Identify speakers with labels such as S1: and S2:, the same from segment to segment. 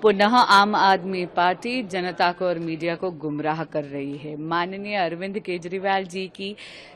S1: पुनः आम आदमी पार्टी जनता को और मीडिया को गुमराह कर रही है। माननीय अरविंद केजरीवाल जी की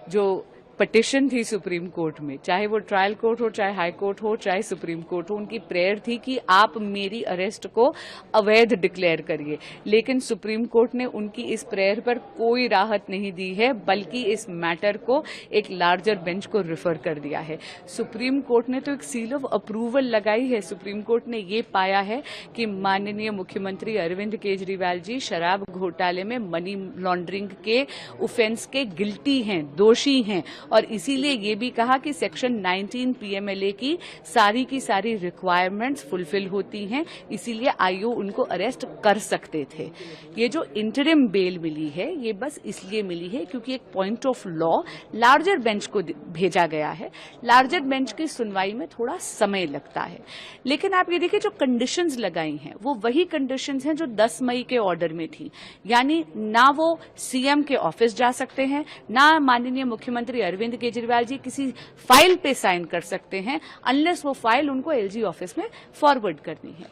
S1: जो पिटिशन थी सुप्रीम कोर्ट में, चाहे वो ट्रायल कोर्ट हो, चाहे हाई कोर्ट हो, चाहे सुप्रीम कोर्ट हो, उनकी प्रेयर थी कि आप मेरी अरेस्ट को अवैध डिक्लेयर करिए। लेकिन सुप्रीम कोर्ट ने उनकी इस प्रेयर पर कोई राहत नहीं दी है, बल्कि इस मैटर को एक लार्जर बेंच को रिफर कर दिया है। सुप्रीम कोर्ट ने तो एक सील ऑफ अप्रूवल लगाई है। सुप्रीम कोर्ट ने ये पाया है कि माननीय मुख्यमंत्री अरविंद केजरीवाल जी शराब घोटाले में मनी लॉन्ड्रिंग के ऑफेंस के गिल्टी हैं, दोषी हैं, और इसीलिए ये भी कहा कि सेक्शन 19 पीएमएलए की सारी रिक्वायरमेंट्स फुलफिल होती हैं, इसीलिए आयोग उनको अरेस्ट कर सकते थे। ये जो इंटरिम बेल मिली है, ये बस इसलिए मिली है क्योंकि एक point of law larger bench को भेजा गया है। लार्जर बेंच की सुनवाई में थोड़ा समय लगता है, लेकिन आप ये देखिए जो कंडीशंस लगाई हैं वो वही कंडीशंस हैं जो 10 मई के ऑर्डर में थी। यानी ना वो सीएम के ऑफिस जा सकते हैं, ना माननीय मुख्यमंत्री अरविंद केजरीवाल जी किसी फाइल पे साइन कर सकते हैं अनलेस वो फाइल उनको एलजी ऑफिस में फॉरवर्ड करनी है।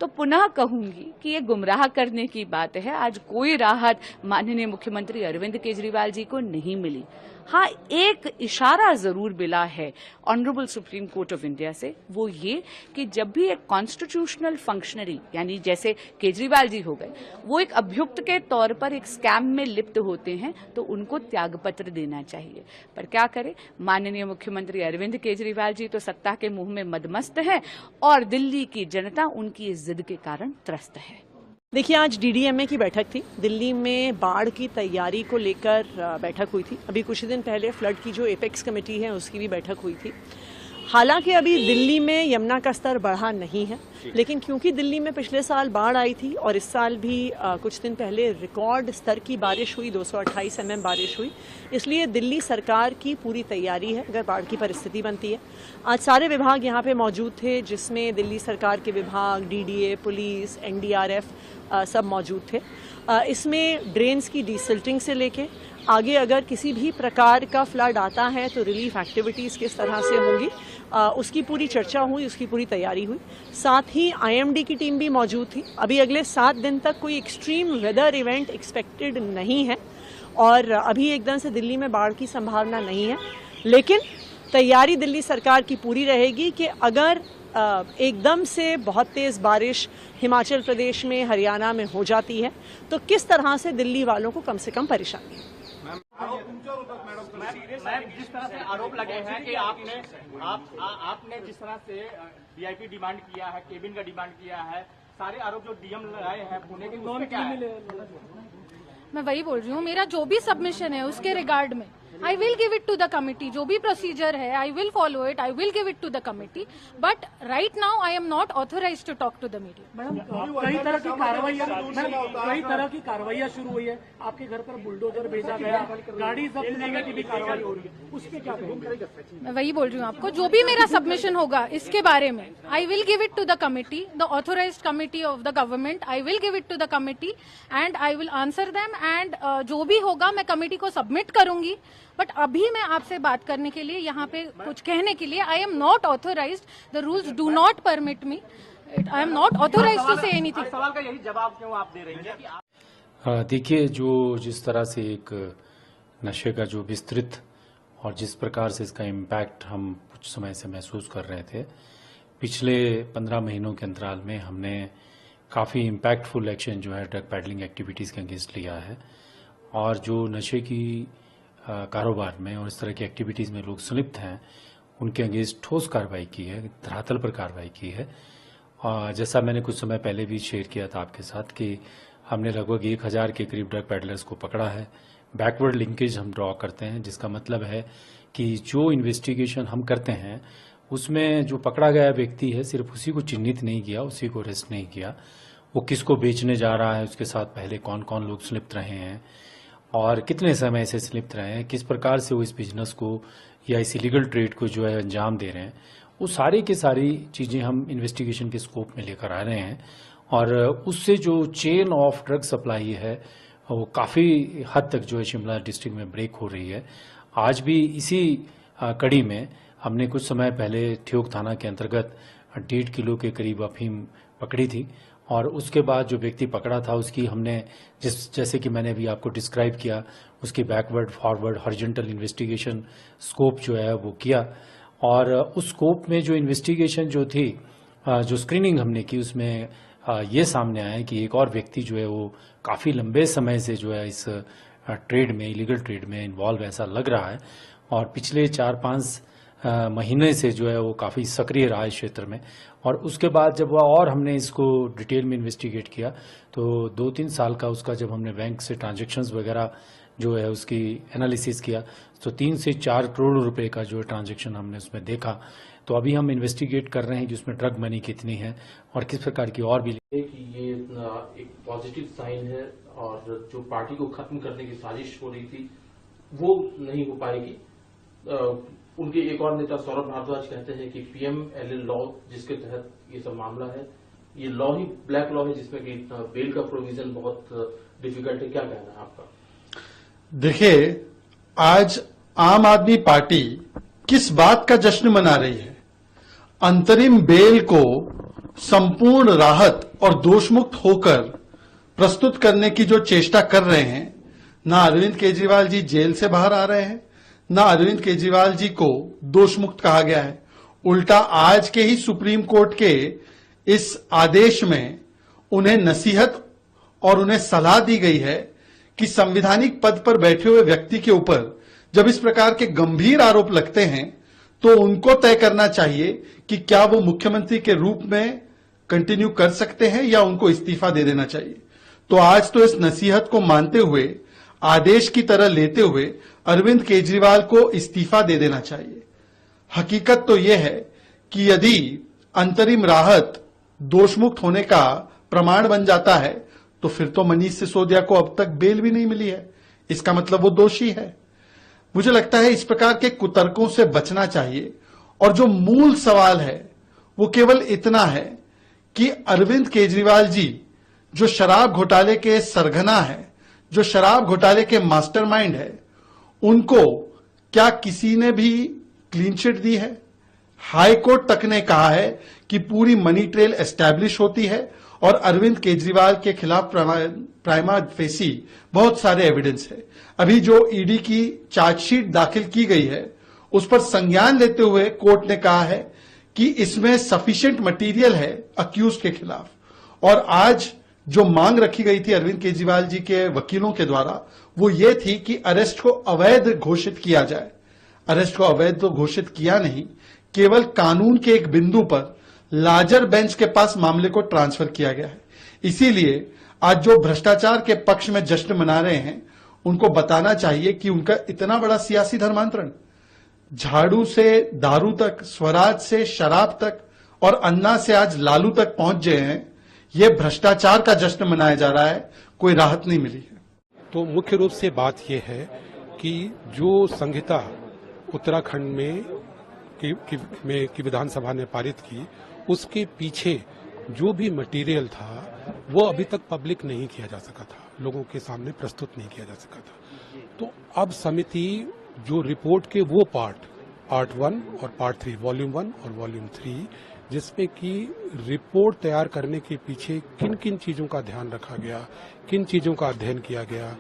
S1: तो पुनः कहूंगी कि ये गुमराह करने की बात है। आज कोई राहत माननीय मुख्यमंत्री अरविंद केजरीवाल जी को नहीं मिली। हाँ, एक इशारा जरूर मिला है honourable supreme court of India से, वो ये कि जब भी एक कॉन्स्टिट्यूशनल फंक्शनरी यानी जैसे केजरीवाल जी हो गए, वो एक अभियुक्त के तौर पर एक स्कैम में लिप्त होते हैं तो उनको त्यागपत्र देना चाहिए। पर क्या करें, माननीय मुख्यमंत्री अरविंद केजरीवाल जी तो सत्ता के मुंह में मदमस्त है और दिल्ली की जनता उनकी इस जिद के कारण त्रस्त है।
S2: देखिए, आज डीडीएमए की बैठक थी। दिल्ली में बाढ़ की तैयारी को लेकर बैठक हुई थी। अभी कुछ दिन पहले फ्लड की जो एपेक्स कमेटी है उसकी भी बैठक हुई थी। हालांकि अभी दिल्ली में यमुना का स्तर बढ़ा नहीं है, लेकिन क्योंकि दिल्ली में पिछले साल बाढ़ आई थी और इस साल भी कुछ दिन पहले रिकॉर्ड स्तर की बारिश हुई, 228 mm बारिश हुई, इसलिए दिल्ली सरकार की पूरी तैयारी है अगर बाढ़ की परिस्थिति बनती है। आज सारे विभाग यहाँ पे मौजूद थे, जिसमें दिल्ली सरकार के विभाग, डीडीए, पुलिस, एनडीआरएफ सब मौजूद थे। इसमें ड्रेन्स की डीसिल्टिंग से लेके आगे अगर किसी भी प्रकार का फ्लड आता है तो रिलीफ एक्टिविटीज़ किस तरह से होंगी, उसकी पूरी चर्चा हुई, उसकी पूरी तैयारी हुई। साथ ही आईएमडी की टीम भी मौजूद थी। अभी अगले 7 दिन तक कोई एक्सट्रीम वेदर इवेंट एक्सपेक्टेड नहीं है और अभी एकदम से दिल्ली में बाढ़ की संभावना नहीं है, लेकिन तैयारी दिल्ली सरकार की पूरी रहेगी कि अगर एकदम से बहुत तेज़ बारिश हिमाचल प्रदेश में, हरियाणा में हो जाती है तो किस तरह से दिल्ली वालों को कम से कम परेशानी है।
S3: जिस तरह से आरोप लगे हैं कि आपने जिस तरह से वीआईपी डिमांड किया है, केबिन का डिमांड किया है, सारे आरोप जो डीएम लगाए हैं पुणे के, उसमें क्या है?
S4: मैं वही बोल रही हूँ, मेरा जो भी सबमिशन है उसके रिगार्ड में I will give it to the committee. जो भी प्रोसीजर है I will follow it, I will give it to the committee, but right now I am not authorise to talk to the media.
S5: Madam, कई तरह की कार्रवाइयां शुरू हुई है। आपके घर पर बुलडोजर भेजा गया, गाड़ी जब्त करने की भी कार्रवाई हो रही है, उस पर क्या कहेंगे?
S4: मैं वही बोल रही हूँ आपको, जो भी मेरा सबमिशन होगा इसके बारे में I will give it to the committee, the authorised committee of the government. I will give it to the committee and I will answer them and जो भी होगा मैं कमिटी को सबमिट करूंगी। बट अभी मैं आपसे बात करने के लिए, यहाँ पे कुछ कहने के लिए, I am not authorised, the rules do not permit me, I am not authorised to say anything.
S3: सवाल का यही जवाब क्यों आप दे रही हैं?
S6: देखिए, जिस तरह से एक नशे का जो विस्तृत और जिस प्रकार से इसका इम्पैक्ट हम कुछ समय से महसूस कर रहे थे, पिछले 15 महीनों के अंतराल में हमने काफ़ी इम्पैक्टफुल एक्शन जो है ड्रग पैडलिंग एक्टिविटीज़ के अगेंस्ट लिया है। और जो नशे की कारोबार में और इस तरह की एक्टिविटीज़ में लोग संलिप्त हैं, उनके अगेंस्ट ठोस कार्रवाई की है, धरातल पर कार्रवाई की है। और जैसा मैंने कुछ समय पहले भी शेयर किया था आपके साथ कि हमने लगभग 1000 के करीब ड्रग पैडलर्स को पकड़ा है। बैकवर्ड लिंकेज हम ड्रॉ करते हैं, जिसका मतलब है कि जो इन्वेस्टिगेशन हम करते हैं उसमें जो पकड़ा गया व्यक्ति है सिर्फ उसी को चिन्हित नहीं किया, उसी को अरेस्ट नहीं किया, वो किसको बेचने जा रहा है, उसके साथ पहले कौन कौन लोग संलिप्त रहे हैं और कितने समय से संलिप्त रहे हैं, किस प्रकार से वो इस बिजनेस को या इस इलीगल ट्रेड को जो है अंजाम दे रहे हैं, वो सारी की सारी चीज़ें हम इन्वेस्टिगेशन के स्कोप में लेकर आ रहे हैं। और उससे जो चेन ऑफ ड्रग सप्लाई है वो काफ़ी हद तक जो है शिमला डिस्ट्रिक्ट में ब्रेक हो रही है। आज भी इसी कड़ी में हमने कुछ समय पहले ठियोग थाना के अंतर्गत 1.5 किलो के करीब अफीम पकड़ी थी और उसके बाद जो व्यक्ति पकड़ा था उसकी हमने जैसे कि मैंने अभी आपको डिस्क्राइब किया, उसकी backward forward horizontal investigation scope जो है वो किया। और उस स्कोप में जो इन्वेस्टिगेशन जो थी, जो स्क्रीनिंग हमने की, उसमें ये सामने आया कि एक और व्यक्ति जो है वो काफ़ी लंबे समय से जो है इस ट्रेड में, इलीगल ट्रेड में इन्वॉल्व ऐसा लग रहा है, और पिछले 4-5 महीने से जो है वो काफ़ी सक्रिय रहा है इस क्षेत्र में। और उसके बाद जब और हमने इसको डिटेल में इन्वेस्टिगेट किया तो 2-3 साल का उसका जब हमने बैंक से ट्रांजैक्शंस वगैरह जो है उसकी एनालिसिस किया तो 3 से 4 करोड़ रुपए का जो ट्रांजैक्शन हमने उसमें देखा। तो अभी हम इन्वेस्टिगेट कर रहे हैं कि उसमें ड्रग मनी कितनी है और किस प्रकार की और भी।
S7: कि ये एक पॉजिटिव साइन है और जो पार्टी को खत्म करने की साजिश हो रही थी वो नहीं हो पाएगी। उनके एक और नेता सौरभ भारद्वाज कहते हैं कि PMLA लॉ जिसके तहत ये सब मामला है, ये लॉ ही ब्लैक लॉ है जिसमें कि बेल का प्रोविजन बहुत डिफिकल्ट है। क्या कहना है आपका?
S8: देखिए, आज आम आदमी पार्टी किस बात का जश्न मना रही है? अंतरिम बेल को संपूर्ण राहत और दोषमुक्त होकर प्रस्तुत करने की जो चेष्टा कर रहे हैं, ना अरविंद केजरीवाल जी जेल से बाहर आ रहे हैं, ना अरविंद केजरीवाल जी को दोषमुक्त कहा गया है। उल्टा आज के ही सुप्रीम कोर्ट के इस आदेश में उन्हें नसीहत और उन्हें सलाह दी गई है कि संवैधानिक पद पर बैठे हुए व्यक्ति के ऊपर जब इस प्रकार के गंभीर आरोप लगते हैं तो उनको तय करना चाहिए कि क्या वो मुख्यमंत्री के रूप में कंटिन्यू कर सकते हैं या उनको इस्तीफा दे देना चाहिए। तो आज तो इस नसीहत को मानते हुए, आदेश की तरह लेते हुए अरविंद केजरीवाल को इस्तीफा दे देना चाहिए। हकीकत तो यह है कि यदि अंतरिम राहत दोषमुक्त होने का प्रमाण बन जाता है तो फिर तो मनीष सिसोदिया को अब तक बेल भी नहीं मिली है, इसका मतलब वो दोषी है। मुझे लगता है इस प्रकार के कुतर्कों से बचना चाहिए और जो मूल सवाल है वो केवल इतना है कि अरविंद केजरीवाल जी जो शराब घोटाले के सरगना है, जो शराब घोटाले के मास्टरमाइंड है, उनको क्या किसी ने भी क्लीन चिट दी है? हाई कोर्ट तक ने कहा है कि पूरी मनी ट्रेल एस्टैब्लिश होती है और अरविंद केजरीवाल के खिलाफ प्राइमा फेसी बहुत सारे एविडेंस है। अभी जो ईडी की चार्जशीट दाखिल की गई है उस पर संज्ञान लेते हुए कोर्ट ने कहा है कि इसमें सफिशिएंट मटेरियल है अक्यूज के खिलाफ। और आज जो मांग रखी गई थी अरविंद केजरीवाल जी के वकीलों के द्वारा वो ये थी कि अरेस्ट को अवैध घोषित किया जाए। अरेस्ट को अवैध तो घोषित किया नहीं, केवल कानून के एक बिंदु पर लार्जर बेंच के पास मामले को ट्रांसफर किया गया है। इसीलिए आज जो भ्रष्टाचार के पक्ष में जश्न मना रहे हैं उनको बताना चाहिए कि उनका इतना बड़ा सियासी धर्मांतरण, झाड़ू से दारू तक, स्वराज से शराब तक और अन्ना से आज लालू तक पहुंच गए हैं। ये भ्रष्टाचार का जश्न मनाया जा रहा है, कोई राहत नहीं मिली है।
S9: तो मुख्य रूप से बात यह है कि जो संहिता उत्तराखंड में की विधानसभा ने पारित की, उसके पीछे जो भी मटेरियल था वो अभी तक पब्लिक नहीं किया जा सका था, लोगों के सामने प्रस्तुत नहीं किया जा सका था। तो अब समिति जो रिपोर्ट के वो पार्ट 1 और पार्ट 3, वॉल्यूम 1 और वॉल्यूम 3, जिसमें कि रिपोर्ट तैयार करने के पीछे किन किन चीजों का ध्यान रखा गया, किन चीजों का अध्ययन किया गया,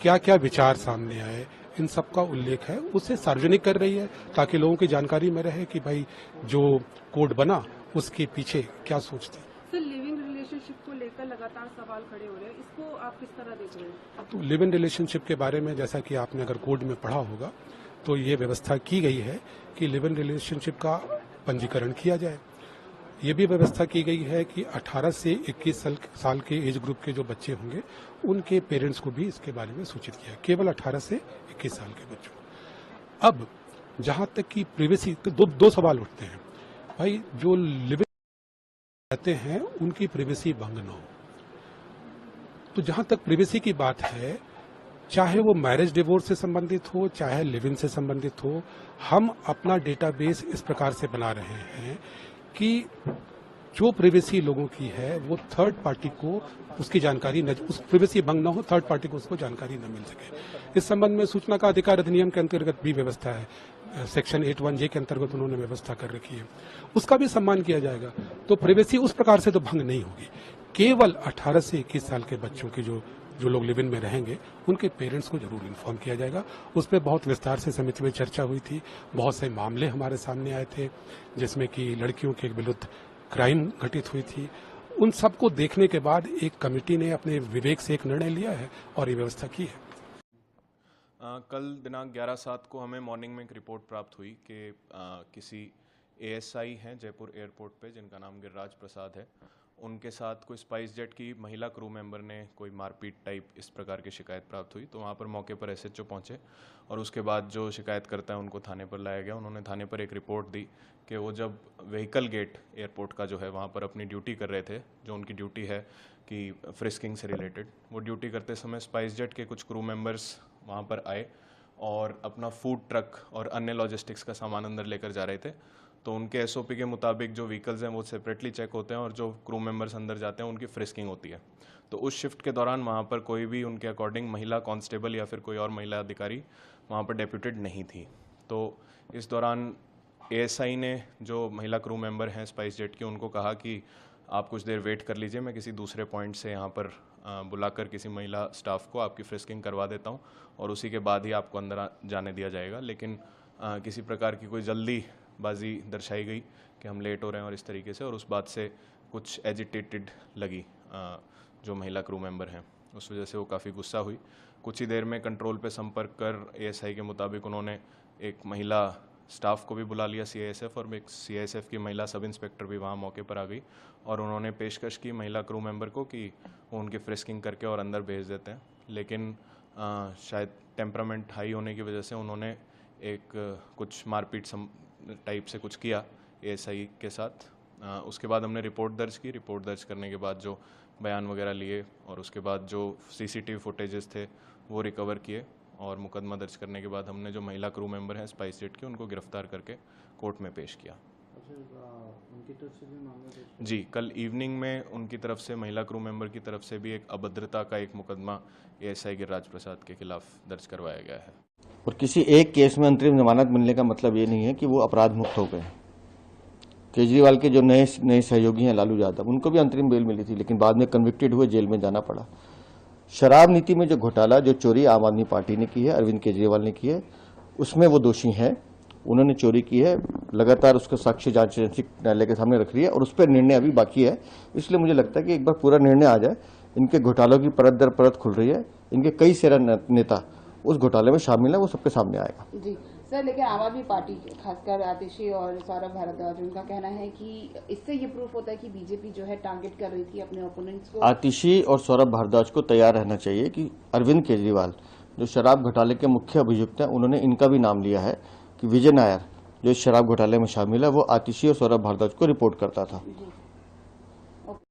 S9: क्या क्या विचार सामने आए, इन सब का उल्लेख है, उसे सार्वजनिक कर रही है ताकि लोगों की जानकारी में रहे कि भाई जो कोड बना उसके पीछे क्या सोचते।
S10: सर, लिविंग रिलेशनशिप को लेकर लगातार सवाल खड़े हो रहे हैं, इसको आप किस तरह देख रहे हैं?
S9: तो लिव इन रिलेशनशिप के बारे में जैसा कि आपने अगर कोड में पढ़ा होगा तो ये व्यवस्था की गई है कि लिव इन रिलेशनशिप का पंजीकरण किया जाए। ये भी व्यवस्था की गई है कि 18 से 21 साल के एज ग्रुप के जो बच्चे होंगे उनके पेरेंट्स को भी इसके बारे में सूचित किया, केवल 18 से 21 साल के बच्चों। अब जहां तक कि प्रिवेसी, दो सवाल उठते हैं। भाई जो लिव इन रहते हैं उनकी प्रिवेसी भंग न हो। तो जहां तक प्रिवेसी की बात है, चाहे वो मैरिज डिवोर्स से संबंधित हो, चाहे लिव इन से संबंधित हो, हम अपना डेटाबेस इस प्रकार से बना रहे हैं कि जो प्रिवेसी लोगों की है वो थर्ड पार्टी को उसकी जानकारी न, उस प्रिवेसी भंग न हो, थर्ड पार्टी को उसको जानकारी न मिल सके। इस संबंध में सूचना का अधिकार अधिनियम के अंतर्गत भी व्यवस्था है, सेक्शन 81J के अंतर्गत उन्होंने व्यवस्था कर रखी है, उसका भी सम्मान किया जाएगा। तो प्रिवेसी उस प्रकार से तो भंग नहीं होगी। केवल 18 से 21 साल के बच्चों की जो लोग लिव इन में रहेंगे उनके पेरेंट्स को जरूर इन्फॉर्म किया जाएगा। उस पर बहुत विस्तार से समिति में चर्चा हुई थी। बहुत से मामले हमारे सामने आए थे जिसमें कि लड़कियों के विरुद्ध क्राइम घटित हुई थी। उन सबको देखने के बाद एक कमेटी ने अपने विवेक से एक निर्णय लिया है और ये व्यवस्था की है।
S11: कल दिनांक 11/7 को हमें मॉर्निंग में एक रिपोर्ट प्राप्त हुई कि किसी ASI हैं जयपुर एयरपोर्ट पे जिनका नाम गिरिराज प्रसाद है, उनके साथ कोई स्पाइस जेट की महिला क्रू मेंबर ने कोई मारपीट टाइप इस प्रकार की शिकायत प्राप्त हुई। तो वहाँ पर मौके पर SHO पहुँचे और उसके बाद जो शिकायत करता है उनको थाने पर लाया गया। उन्होंने थाने पर एक रिपोर्ट दी कि वो जब व्हीकल गेट एयरपोर्ट का जो है वहाँ पर अपनी ड्यूटी कर रहे थे, जो उनकी ड्यूटी है कि फ्रिस्किंग से रिलेटेड, वो ड्यूटी करते समय स्पाइस जेट के कुछ क्रू मेंबर्स वहाँ पर आए और अपना फूड ट्रक और अन्य लॉजिस्टिक्स का सामान अंदर लेकर जा रहे थे। तो उनके SOP के मुताबिक जो व्हीकल्स हैं वो सेपरेटली चेक होते हैं और जो क्रू मेंबर्स अंदर जाते हैं उनकी फ्रिस्किंग होती है। तो उस शिफ्ट के दौरान वहाँ पर कोई भी उनके अकॉर्डिंग महिला कांस्टेबल या फिर कोई और महिला अधिकारी वहाँ पर डेप्यूटेड नहीं थी। तो इस दौरान ASI ने जो महिला क्रू मेंबर हैं स्पाइस जेट की, उनको कहा कि आप कुछ देर वेट कर लीजिए, मैं किसी दूसरे पॉइंट से यहाँ पर बुलाकर किसी महिला स्टाफ को आपकी फ्रिस्किंग करवा देता हूँ और उसी के बाद ही आपको अंदर जाने दिया जाएगा। लेकिन किसी प्रकार की कोई जल्दीबाजी दर्शाई गई कि हम लेट हो रहे हैं और इस तरीके से, और उस बात से कुछ एजिटेटेड लगी जो महिला क्रू मेंबर हैं, उस वजह से वो काफ़ी गुस्सा हुई। कुछ ही देर में कंट्रोल पे संपर्क कर ASI के मुताबिक उन्होंने एक महिला स्टाफ को भी बुला लिया CISF, और एक CISF की महिला सब इंस्पेक्टर भी वहाँ मौके पर आ गई और उन्होंने पेशकश की महिला क्रू मेंबर को कि वो उनकी फ्रिस्किंग करके और अंदर भेज देते हैं। लेकिन शायद टेम्परामेंट हाई होने की वजह से उन्होंने एक कुछ मारपीट टाइप से कुछ किया ASI के साथ। उसके बाद हमने रिपोर्ट दर्ज की। रिपोर्ट दर्ज करने के बाद जो बयान वगैरह लिए और उसके बाद जो CCTV फुटेजेस थे वो रिकवर किए और मुकदमा दर्ज करने के बाद हमने जो महिला क्रू मेंबर हैं स्पाइस जेट की उनको गिरफ्तार करके कोर्ट में पेश किया।
S12: उनकी तरफ से भी मामला
S11: जी, कल इवनिंग में उनकी तरफ से, महिला क्रू मेंबर की तरफ से भी एक अभद्रता का एक मुकदमा ASI गिरिराज प्रसाद के खिलाफ दर्ज करवाया गया है।
S12: और किसी एक केस में अंतरिम जमानत मिलने का मतलब ये नहीं है कि वो अपराध मुक्त हो गए। केजरीवाल के जो नए सहयोगी हैं लालू यादव, उनको भी अंतरिम बेल मिली थी लेकिन बाद में कन्विक्टेड हुए, जेल में जाना पड़ा। शराब नीति में जो घोटाला, जो चोरी आम आदमी पार्टी ने की है, अरविंद केजरीवाल ने की है, उसमें वो दोषी हैं। उन्होंने चोरी की है, लगातार उसका साक्ष्य जांच एजेंसी न्यायालय के सामने रख रही है और उस पर निर्णय अभी बाकी है। इसलिए मुझे लगता है कि एक बार पूरा निर्णय आ जाए। इनके घोटालों की परत दर परत खुल रही है, इनके कई सारे नेता उस घोटाले में शामिल है, वो सबके सामने आएगा।
S13: जी सर, लेकिन आम आदमी पार्टी खासकर आतिशी और सौरभ भारद्वाज, उनका कहना है कि इससे ये प्रूफ होता है कि बीजेपी जो है टारगेट कर रही थी अपने ओपोनेंट्स को।
S12: आतिशी और सौरभ भारद्वाज को तैयार रहना चाहिए कि अरविंद केजरीवाल जो शराब घोटाले के मुख्य अभियुक्त हैं, उन्होंने इनका भी नाम लिया है कि विजय नायर जो इस शराब घोटाले में शामिल है, वो आतिशी और सौरभ भारद्वाज को रिपोर्ट करता था।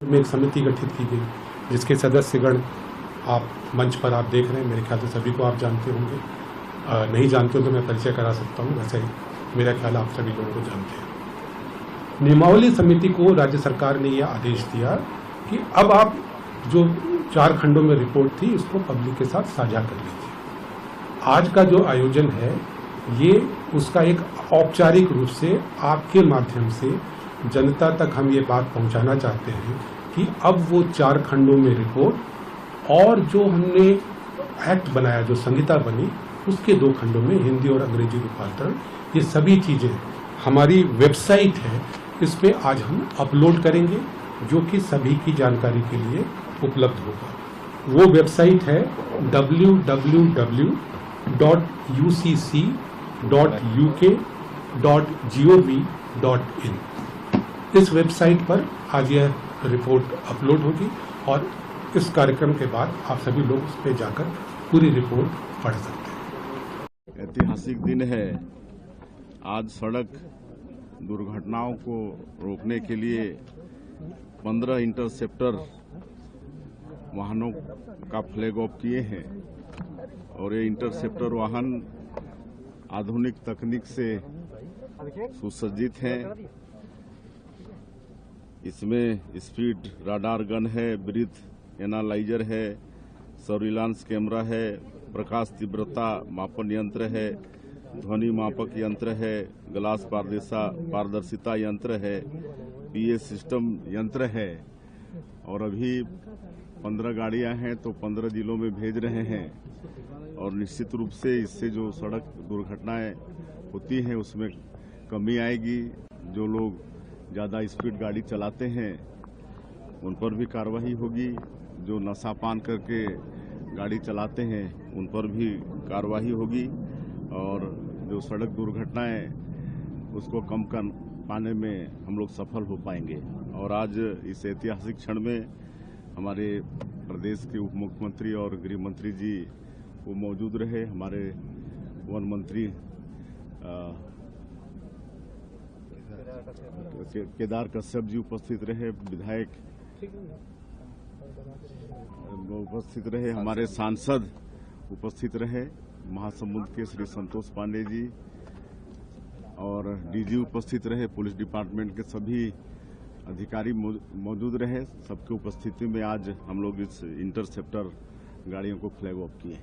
S9: में एक समिति गठित की गई जिसके सदस्यगण आप मंच पर आप देख रहे हैं, मेरे ख्याल से सभी को आप जानते होंगे। नहीं जानते हो तो मैं परिचय करा सकता हूँ, वैसे मेरा ख्याल आप सभी लोगों को जानते हैं। नियमावली समिति को राज्य सरकार ने यह आदेश दिया कि अब आप जो 4 खंडों में रिपोर्ट थी इसको पब्लिक के साथ साझा कर लीजिए। आज का जो आयोजन है ये उसका एक औपचारिक रूप से आपके माध्यम से जनता तक हम ये बात पहुंचाना चाहते हैं कि अब वो 4 खंडों में रिपोर्ट और जो हमने एक्ट बनाया, जो संहिता बनी, उसके 2 खंडों में हिंदी और अंग्रेजी रूपांतरण, ये सभी चीजें हमारी वेबसाइट है, इस पे आज हम अपलोड करेंगे जो कि सभी की जानकारी के लिए उपलब्ध होगा। वो वेबसाइट है www.ucc.uk.gov.in। इस वेबसाइट पर आज यह रिपोर्ट अपलोड होगी और इस कार्यक्रम के बाद आप सभी लोग उस पर जाकर पूरी रिपोर्ट पढ़ सकते हैं।
S14: ऐतिहासिक दिन है। आज सड़क दुर्घटनाओं को रोकने के लिए 15 इंटरसेप्टर वाहनों का फ्लैग ऑफ किए हैं और ये इंटरसेप्टर वाहन आधुनिक तकनीक से सुसज्जित हैं। इसमें स्पीड राडार गन है, ब्रीथ एनालाइजर है, सर्विलांस कैमरा है, प्रकाश तीव्रता मापन यंत्र है, ध्वनि मापक यंत्र है, ग्लास पारदर्शिता यंत्र है, PA सिस्टम यंत्र है और अभी 15 गाड़ियां हैं तो 15 जिलों में भेज रहे हैं और निश्चित रूप से इससे जो सड़क दुर्घटनाएं होती हैं उसमें कमी आएगी। जो लोग ज़्यादा स्पीड गाड़ी चलाते हैं उन पर भी कार्रवाई होगी, जो नशा पान करके गाड़ी चलाते हैं उन पर भी कार्रवाई होगी और जो सड़क दुर्घटनाएं उसको कम कर पाने में हम लोग सफल हो पाएंगे। और आज इस ऐतिहासिक क्षण में हमारे प्रदेश के उप मुख्यमंत्री और गृह मंत्री जी वो मौजूद रहे, हमारे वन मंत्री केदार कश्यप जी उपस्थित रहे, विधायक उपस्थित रहे, हमारे सांसद उपस्थित रहे, महासमुंद के श्री संतोष पांडे जी और डीजी उपस्थित रहे, पुलिस डिपार्टमेंट के सभी अधिकारी मौजूद रहे। सबकी उपस्थिति में आज हम लोग इस इंटरसेप्टर गाड़ियों को फ्लैग ऑफ किए।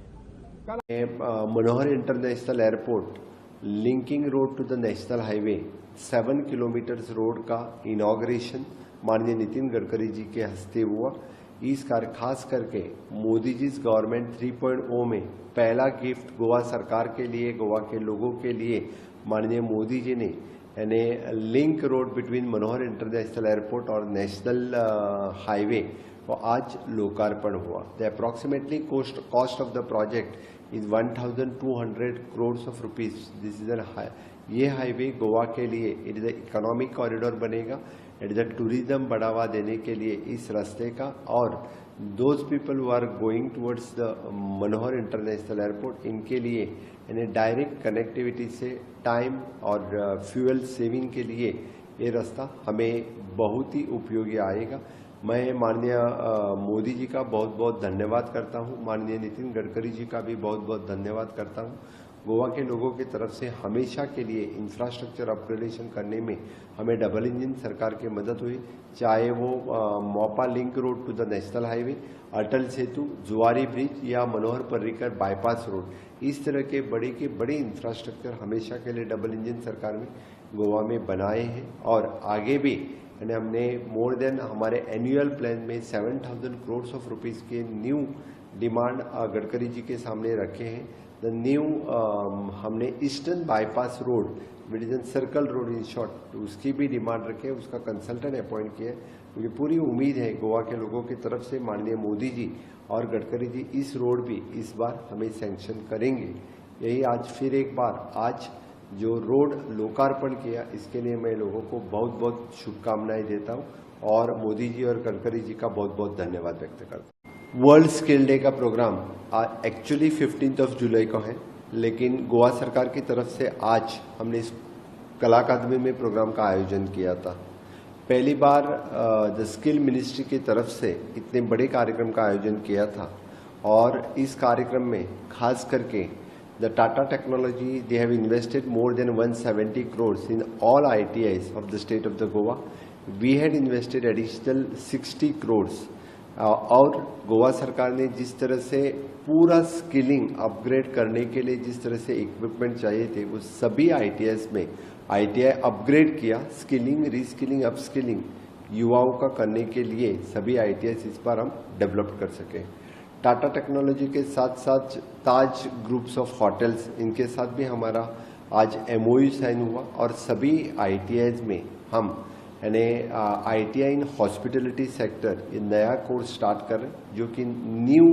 S15: Manohar international airport linking road to the national highway 7 kilometres road का इनॉग्रेशन माननीय नितिन गडकरी जी के हस्ते हुआ। इस कार्य खास करके मोदी जी गवर्नमेंट 3.0 में पहला गिफ्ट गोवा सरकार के लिए, गोवा के लोगों के लिए माननीय मोदी जी ने यानी link road between Manohar international airport और नेशनल हाईवे को आज लोकार्पण हुआ। The approximately cost of the project is 1200 crores of rupees। This is ये हाईवे गोवा के लिए इट इज इकोनॉमिक कॉरिडोर बनेगा, इट इज टूरिज्म बढ़ावा देने के लिए इस रास्ते का। और those people who are going towards the Manohar international airport इनके लिए यानी डायरेक्ट कनेक्टिविटी से टाइम और फ्यूल सेविंग के लिए ये रास्ता हमें बहुत ही उपयोगी आएगा। मैं माननीय मोदी जी का बहुत बहुत धन्यवाद करता हूँ, माननीय नितिन गडकरी जी का भी बहुत बहुत धन्यवाद करता हूँ। गोवा के लोगों की तरफ से हमेशा के लिए इंफ्रास्ट्रक्चर अपग्रेडेशन करने में हमें डबल इंजन सरकार की मदद हुई, चाहे वो Mopa link road to the national highway, Atal Setu, Zuari bridge या मनोहर पर्रिकर बाईपास रोड। इस तरह के बड़े इंफ्रास्ट्रक्चर हमेशा के लिए डबल इंजन सरकार में गोवा में बनाए हैं और आगे भी यानी हमने मोर देन हमारे एनुअल प्लान में 7,000 crores of rupees के न्यू डिमांड गडकरी जी के सामने रखे हैं। द न्यू हमने ईस्टर्न बाईपास रोड विडिजन सर्कल रोड इन शॉर्ट उसकी भी डिमांड रखे, उसका कंसल्टेंट अपॉइंट किया। मुझे पूरी उम्मीद है गोवा के लोगों की तरफ से माननीय मोदी जी और गडकरी जी इस रोड भी इस बार हमें सैंक्शन करेंगे। यही आज फिर एक बार आज जो रोड लोकार्पण किया इसके लिए मैं लोगों को बहुत बहुत शुभकामनाएं देता हूं और मोदी जी और गडकरी जी का बहुत बहुत धन्यवाद व्यक्त करता हूं। वर्ल्ड स्किल डे का प्रोग्राम एक्चुअली 15 जुलाई को है, लेकिन गोवा सरकार की तरफ से आज हमने इस कला अकादमी में प्रोग्राम का आयोजन किया था। पहली बार द स्किल मिनिस्ट्री की तरफ से इतने बड़े कार्यक्रम का आयोजन किया था और इस कार्यक्रम में खास करके the Tata Technology, they have invested more than 170 crores in all ITIs of the state of the Goa. We had invested additional 60 crores. और गोवा सरकार ने जिस तरह से पूरा स्किलिंग अपग्रेड करने के लिए जिस तरह से इक्विपमेंट चाहिए थे वो सभी ITIs में ITI अपग्रेड किया। स्किलिंग, रीस्किलिंग, अपस्किलिंग युवाओं का करने के लिए सभी ITIs इस बार हम डेवलप कर सके। टाटा टेक्नोलॉजी के साथ साथ ताज ग्रुप्स ऑफ होटल्स इनके साथ भी हमारा आज MOU साइन हुआ और सभी ITIs में हम यानी ITI इन हॉस्पिटलिटी सेक्टर ये नया कोर्स स्टार्ट कर रहे हैं जो कि न्यू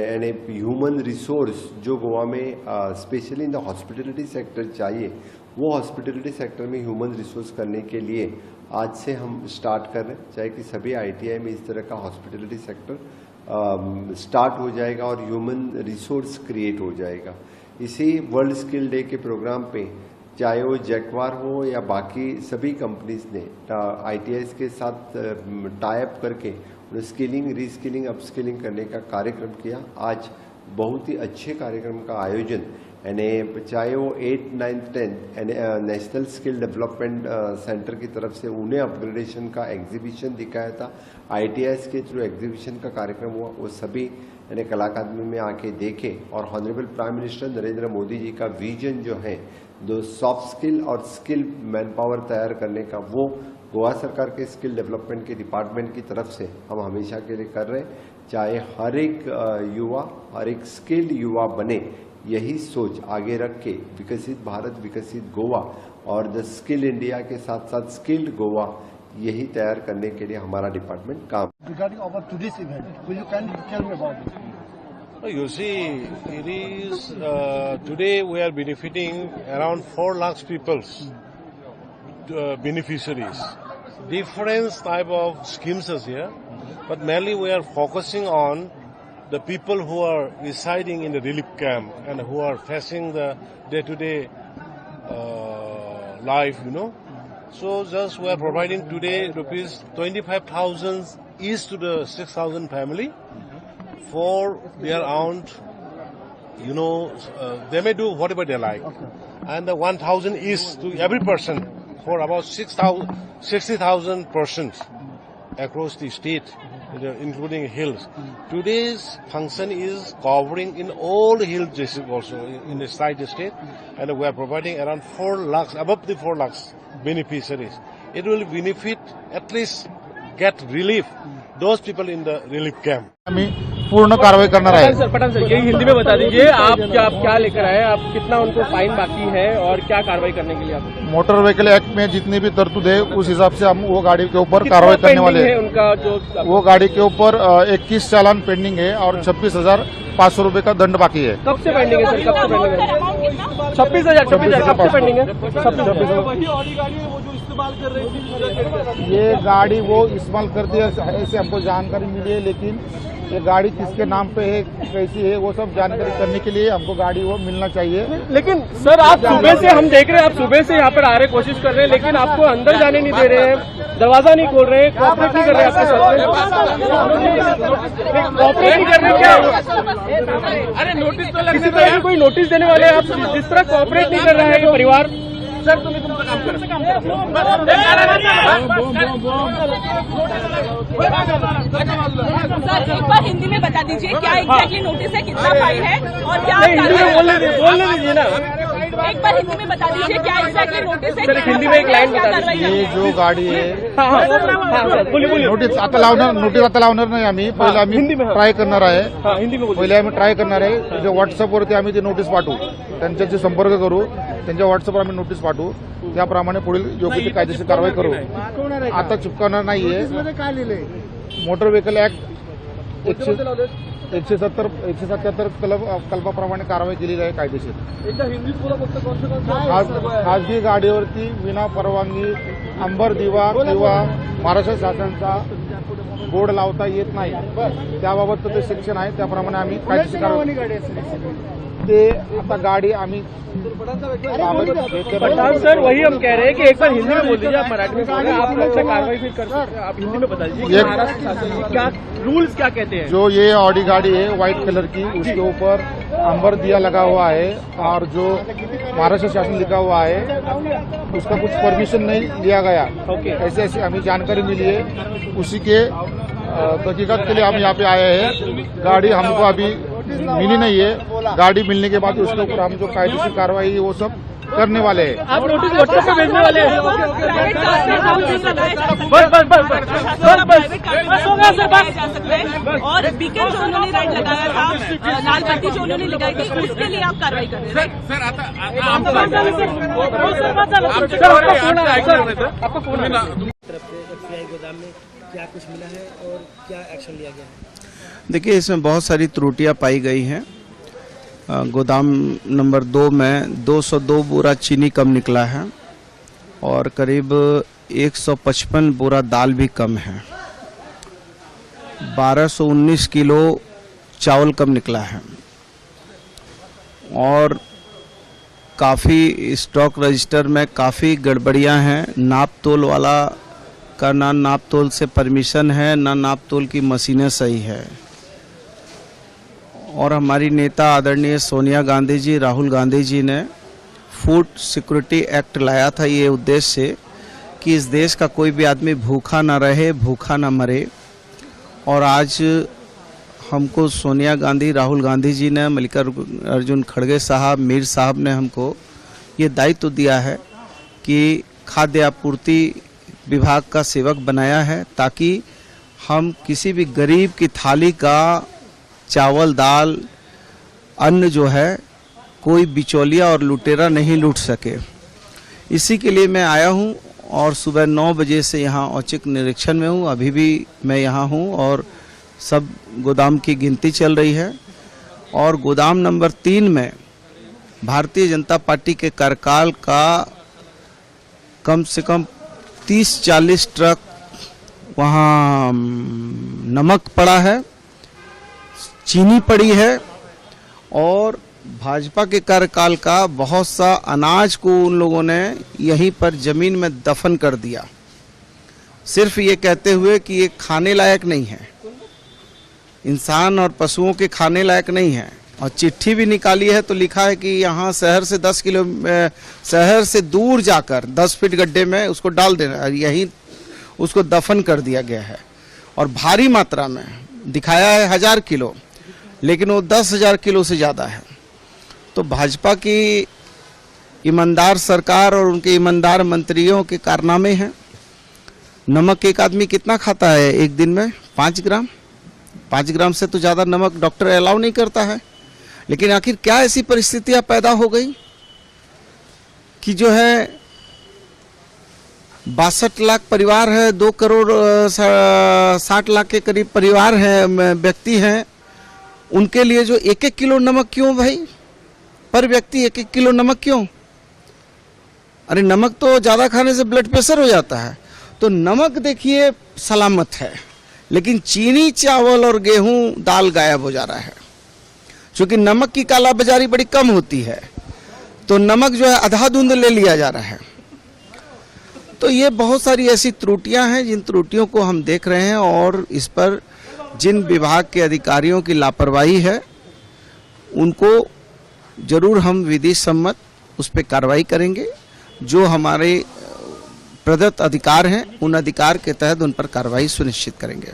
S15: यानी ह्यूमन रिसोर्स जो गोवा में specially in the hospitality sector चाहिए वो हॉस्पिटलिटी सेक्टर में ह्यूमन रिसोर्स करने के लिए आज से हम स्टार्ट कर रहे हैं। चाहे कि सभी ITI में इस तरह का हॉस्पिटलिटी सेक्टर स्टार्ट हो जाएगा और ह्यूमन रिसोर्स क्रिएट हो जाएगा। इसी वर्ल्ड स्किल डे के प्रोग्राम पे चाहे वो जैक्वार हो या बाकी सभी कंपनीज ने ITIs के साथ टाई अप करके स्किलिंग, रीस्किलिंग, अपस्किलिंग करने का कार्यक्रम किया। आज बहुत ही अच्छे कार्यक्रम का आयोजन यानी चाहे वो 8, 9, 10 नेशनल स्किल डेवलपमेंट सेंटर की तरफ से उन्हें अपग्रेडेशन का एग्जीबिशन दिखाया था, ITIs के थ्रू एग्जीबिशन का कार्यक्रम हुआ, वो सभी यानी कला अकादमी में आके देखे और honourable prime minister Narendra Modi ji का विजन जो है दो सॉफ्ट स्किल और स्किल मैन पावर तैयार करने का वो गोवा सरकार के स्किल डेवलपमेंट के डिपार्टमेंट की तरफ से हम हमेशा के लिए कर रहे हैं, चाहे हर एक युवा, हर एक स्किल्ड युवा बने, यही सोच आगे रख के विकसित भारत, विकसित गोवा और द स्किल इंडिया के साथ साथ स्किल्ड गोवा, यही तैयार करने के लिए हमारा डिपार्टमेंट काम।
S16: Regarding our today's event, will you kindly tell me about it?
S17: You see, it is today we are benefiting around 4 lakhs people's beneficiaries. Different type of schemes is here, but mainly we are focusing on the people who are residing in the relief camp and who are facing the day-to-day life, So just we are providing today rupees 25,000 each to the 6,000 family for their own, they may do whatever they like. And the 1,000 each to every person for about 60,000 persons across the state, including hills. Today's function is covering in all the hill districts also inside the state, and we are providing around 4 lakhs, above the 4 lakhs beneficiaries. It will benefit, at least get relief, those people in the relief camp.
S16: पूर्ण कार्रवाई करना है।
S3: Sir Pathan sir, यही हिंदी में बता दीजिए, आप क्या लेकर आए, आप कितना उनको फाइन बाकी है और क्या कार्रवाई करने के लिए आप?
S16: मोटर व्हीकल एक्ट में जितनी भी तरतूद है उस हिसाब से हम वो गाड़ी के ऊपर कार्रवाई करने वाले हैं।
S3: उनका जो
S16: वो गाड़ी के ऊपर 21 चालान पेंडिंग है और 26,500 रुपए का दंड बाकी है।
S3: कब से पेंडिंग है सर, कब से पेंडिंग है? 26,000 कब से पेंडिंग है? 26,000।
S16: ये गाड़ी वो इस्तेमाल करती है ऐसे हमको जानकारी मिली है, लेकिन ये गाड़ी किसके नाम पे है, कैसी है, वो सब जानकारी करने के लिए हमको गाड़ी वो मिलना चाहिए।
S3: लेकिन सर आप सुबह से हम देख रहे हैं, आप सुबह से यहाँ पर आ रहे, कोशिश कर रहे हैं, लेकिन आपको अंदर जाने नहीं दे रहे हैं, दरवाजा नहीं खोल रहे हैं, कोऑपरेट नहीं कर रहे आपके साथ, कोऑपरेट नहीं कर रहे क्या? अरे नोटिस तो किसी तरह कोई नोटिस देने वाले हैं आप, जिस तरह कोऑपरेट नहीं कर रहा है ये परिवार। सर तुम्हें तुमसे काम कर
S18: सर, एक बार हिंदी में बता दीजिए क्या एग्जैक्टली नोटिस है, कितना फाइन है और क्या?
S3: बोलने दीजिए ना,
S18: एक बार हिंदी में बता दीजिए क्या एग्जैक्टली नोटिस है।
S3: सर हिंदी में एक लाइन बता दीजिए।
S16: ये जो गाडी आहे
S3: बोलिए
S16: नोटीस आता लावणार नाही आम्ही, पहिले आम्ही ट्राय करणार आहे, पहिले आम्ही ट्राय करणार आहे, त्याच्या व्हॉट्सअपवरती आम्ही ती नोटीस पाठवू, त्यांच्याशी संपर्क करू, त्यांच्या व्हॉट्सअपवर आम्ही नोटीस पाठवू, त्याप्रमाणे पुढील योग्य ती कायदेशीर कारवाई करू। आता चुकवणार नाहीये। मोटर व्हीकल ऍक्ट 177 कलमाप्रमाणे कारवाई केलेली आहे कायदेशीर। खाजगी गाडीवरती विना परवानगी अंबर दिवा किंवा महाराष्ट्र शासनाचा बोर्ड लावता येत नाही, त्याबाबत ते सेक्शन आहे, त्याप्रमाणे आम्ही कायदेशीर कारवाई ते आता गाड़ी आम्ही
S3: पठान सर वही हम कह रहे हैं कि एक बार हिंदी में बोल दीजिए, आप मराठी में बोल रहे हैं, आप लोग से कार्रवाई फिर कर सकते हैं, आप हिंदी में बता दीजिए महाराष्ट्र शासन क्या रूल्स क्या कहते हैं।
S16: जो ये ऑडी गाड़ी है व्हाइट कलर की, उसके ऊपर अंबर दिया लगा हुआ है और जो महाराष्ट्र शासन लिखा हुआ है उसका कुछ परमिशन नहीं लिया गया, ऐसे ऐसे हमें जानकारी मिली है, उसी के तहकीकात के लिए हम यहाँ पे आए हैं। गाड़ी हमको अभी मिली नहीं है, गाड़ी मिलने के बाद उसके ऊपर हम जो कायदेशीर कार्रवाई है वो सब करने वाले हैं।
S3: आप नोटिस व्हाट्सएप पे भेजने वाले हैं? बस
S18: और वीकेंड जो उन्होंने राइड लगाया था, लाल बत्ती जो उन्होंने लगाई थी, उसके लिए आप कार्रवाई कर रहे हैं?
S3: सर आपका फोन
S19: गोदाम में क्या कुछ मिला है और क्या एक्शन लिया गया है?
S20: देखिए, इसमें बहुत सारी त्रुटियां पाई गई हैं। गोदाम नंबर 2 में 202 बोरा चीनी कम निकला है और करीब 155 बोरा दाल भी कम है। 1219 किलो चावल कम निकला है और काफ़ी स्टॉक रजिस्टर में काफ़ी गड़बड़ियां हैं। नाप तोल वाला का ना नाप तोल से परमिशन है, ना नाप तोल की मशीनें सही है। और हमारी नेता आदरणीय सोनिया गांधी जी, राहुल गांधी जी ने फूड सिक्योरिटी एक्ट लाया था ये उद्देश्य से कि इस देश का कोई भी आदमी भूखा ना रहे, भूखा ना मरे। और आज हमको सोनिया गांधी, राहुल गांधी जी ने, मल्लिकार्जुन खड़गे साहब, मीर साहब ने हमको ये दायित्व दिया है कि खाद्य आपूर्ति विभाग का सेवक बनाया है, ताकि हम किसी भी गरीब की थाली का चावल दाल अन्न जो है कोई बिचौलिया और लुटेरा नहीं लूट सके। इसी के लिए मैं आया हूं और सुबह 9 बजे से यहाँ औचक निरीक्षण में हूँ। अभी भी मैं यहाँ हूँ और सब गोदाम की गिनती चल रही है। और गोदाम नंबर 3 में भारतीय जनता पार्टी के कार्यकाल का कम से कम 30-40 ट्रक वहाँ नमक पड़ा है, चीनी पड़ी है और भाजपा के कार्यकाल का बहुत सा अनाज को उन लोगों ने यहीं पर जमीन में दफन कर दिया, सिर्फ ये कहते हुए कि ये खाने लायक नहीं है, इंसान और पशुओं के खाने लायक नहीं है। और चिट्ठी भी निकाली है तो लिखा है कि यहाँ शहर से 10 किलो शहर से दूर जाकर 10 फीट गड्ढे में उसको डाल देना, यहीं उसको दफन कर दिया गया है। और भारी मात्रा में दिखाया है 1000 किलो, लेकिन वो 10,000 किलो से ज़्यादा है। तो भाजपा की ईमानदार सरकार और उनके ईमानदार मंत्रियों के कारनामे हैं। नमक एक आदमी कितना खाता है एक दिन में? 5 ग्राम। 5 ग्राम से तो ज़्यादा नमक डॉक्टर अलाउ नहीं करता है। लेकिन आखिर क्या ऐसी परिस्थितियां पैदा हो गई कि जो है 62 लाख परिवार है, 2 करोड़ 60 लाख के करीब परिवार है, व्यक्ति हैं, उनके लिए जो 1-1 किलो नमक क्यों भाई? पर व्यक्ति 1-1 किलो नमक क्यों? अरे नमक तो ज़्यादा खाने से ब्लड प्रेशर हो जाता है। तो नमक देखिए सलामत है, लेकिन चीनी, चावल और गेहूं, दाल गायब हो जा रहा है। क्योंकि नमक की कालाबाजारी बड़ी कम होती है, तो नमक जो है आधा धुंध ले लिया जा रहा है। तो ये बहुत सारी ऐसी त्रुटियां हैं जिन त्रुटियों को हम देख रहे हैं और इस पर जिन विभाग के अधिकारियों की लापरवाही है उनको जरूर हम विधि सम्मत उस पर कार्रवाई करेंगे। जो हमारे प्रदत्त अधिकार हैं उन अधिकार के तहत उन पर कार्रवाई सुनिश्चित करेंगे।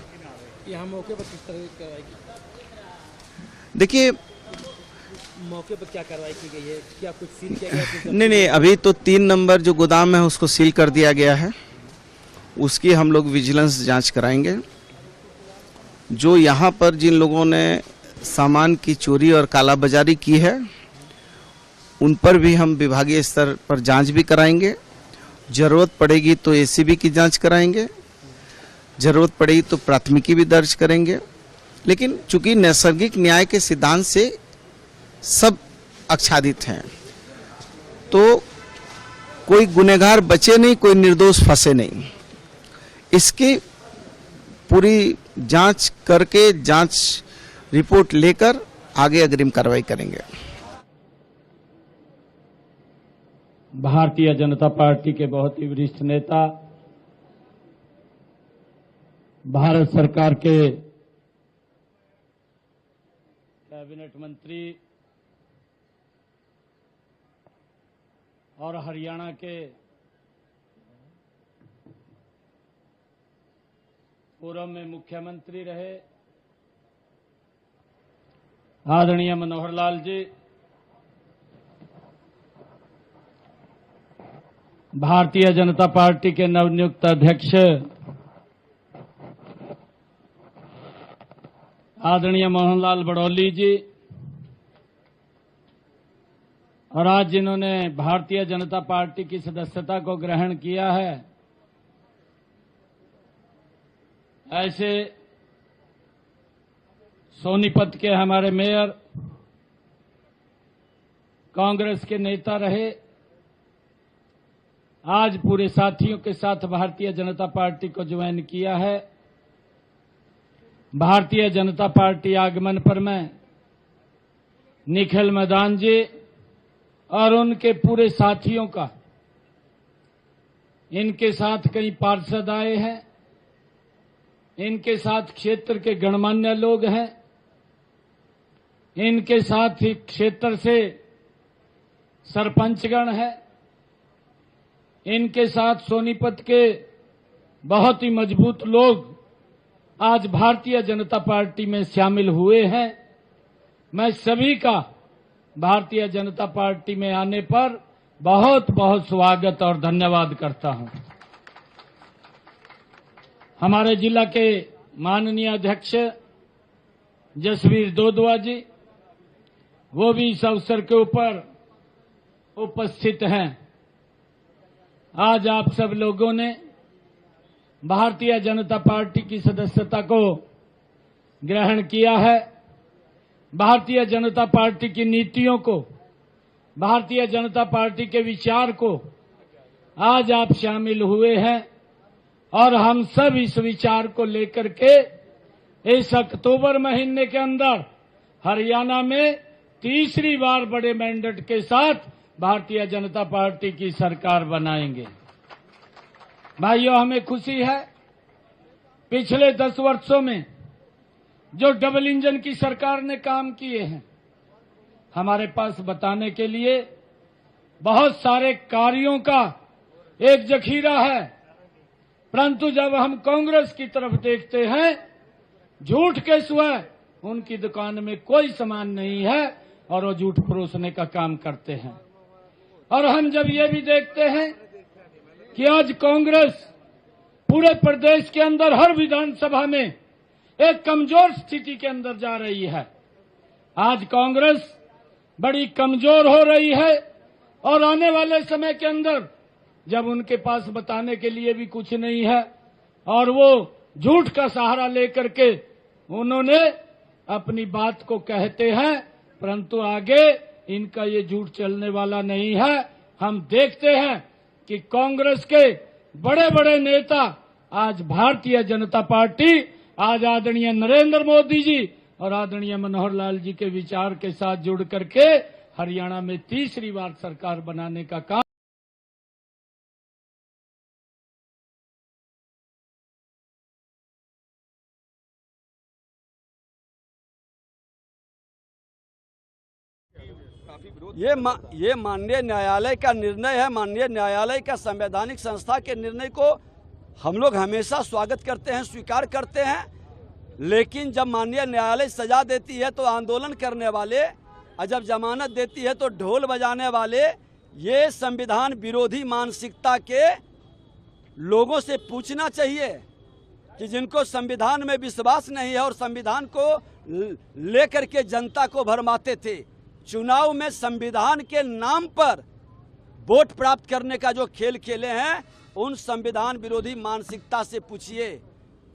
S19: यहाँ मौके पर किस तरह की कार्रवाई की?
S20: देखिए
S19: मौके पर क्या कार्रवाई की गई है? क्या कुछ सील किया गया?
S20: नहीं, अभी तो 3 नंबर जो गोदाम है उसको सील कर दिया गया है, उसकी हम लोग विजिलेंस जांच कराएंगे। जो यहाँ पर जिन लोगों ने सामान की चोरी और कालाबाजारी की है उन पर भी हम विभागीय स्तर पर जांच भी कराएंगे। जरूरत पड़ेगी तो एसीबी की जांच कराएंगे, जरूरत पड़ेगी तो प्राथमिकी भी दर्ज करेंगे। लेकिन चूंकि नैसर्गिक न्याय के सिद्धांत से सब आच्छादित हैं, तो कोई गुनहगार बचे नहीं, कोई निर्दोष फंसे नहीं। इसकी पूरी जांच करके जांच रिपोर्ट लेकर आगे अग्रिम कार्रवाई करेंगे।
S21: भारतीय जनता पार्टी के बहुत ही वरिष्ठ नेता, भारत सरकार के कैबिनेट मंत्री और हरियाणा के पूर्व में मुख्यमंत्री रहे आदरणीय मनोहर लाल जी, भारतीय जनता पार्टी के नवनियुक्त अध्यक्ष आदरणीय मोहनलाल बड़ौली जी, और आज जिन्होंने भारतीय जनता पार्टी की सदस्यता को ग्रहण किया है, ऐसे सोनीपत के हमारे मेयर, कांग्रेस के नेता रहे, आज पूरे साथियों के साथ भारतीय जनता पार्टी को ज्वाइन किया है। भारतीय जनता पार्टी आगमन पर मैं निखिल मैदान जी और उनके पूरे साथियों का, इनके साथ कई पार्षद आए हैं, इनके साथ क्षेत्र के गणमान्य लोग हैं, इनके साथ ही क्षेत्र से सरपंचगण है, इनके साथ सोनीपत के बहुत ही मजबूत लोग आज भारतीय जनता पार्टी में शामिल हुए हैं। मैं सभी का भारतीय जनता पार्टी में आने पर बहुत बहुत स्वागत और धन्यवाद करता हूं। हमारे जिला के माननीय अध्यक्ष जसवीर दोदवा जी, वो भी इस अवसर के ऊपर उपस्थित हैं। आज आप सब लोगों ने भारतीय जनता पार्टी की सदस्यता को ग्रहण किया है। भारतीय जनता पार्टी की नीतियों को, भारतीय जनता पार्टी के विचार को आज आप शामिल हुए हैं और हम सब इस विचार को लेकर के इस अक्टूबर महीने के अंदर हरियाणा में तीसरी बार बड़े मैंडेट के साथ भारतीय जनता पार्टी की सरकार बनाएंगे। भाइयों, हमें खुशी है पिछले 10 वर्षों में जो डबल इंजन की सरकार ने काम किए हैं, हमारे पास बताने के लिए बहुत सारे कार्यों का एक जखीरा है, परंतु जब हम कांग्रेस की तरफ देखते हैं, झूठ के सिवा उनकी दुकान में कोई सामान नहीं है और वो झूठ परोसने का काम करते हैं। और हम जब ये भी देखते हैं कि आज कांग्रेस पूरे प्रदेश के अंदर हर विधानसभा में एक कमजोर स्थिति के अंदर जा रही है। आज कांग्रेस बड़ी कमजोर हो रही है और आने वाले समय के अंदर जब उनके पास बताने के लिए भी कुछ नहीं है और वो झूठ का सहारा लेकर के उन्होंने अपनी बात को कहते हैं, परंतु आगे इनका ये झूठ चलने वाला नहीं है। हम देखते हैं कि कांग्रेस के बड़े बड़े नेता आज भारतीय जनता पार्टी, आज आदरणीय नरेंद्र मोदी जी और आदरणीय मनोहर लाल जी के विचार के साथ जुड़ करके हरियाणा में तीसरी बार सरकार बनाने का काम
S1: ये माननीय न्यायालय का निर्णय है। माननीय न्यायालय का संवैधानिक संस्था के निर्णय को हम लोग हमेशा स्वागत करते हैं, स्वीकार करते हैं, लेकिन जब माननीय न्यायालय सजा देती है तो आंदोलन करने वाले और जब जमानत देती है तो ढोल बजाने वाले, ये संविधान विरोधी मानसिकता के लोगों से पूछना चाहिए कि जिनको संविधान में विश्वास नहीं है और संविधान को लेकर के जनता को भरमाते थे, चुनाव में संविधान के नाम पर वोट प्राप्त करने का जो खेल खेले हैं, उन संविधान विरोधी मानसिकता से पूछिए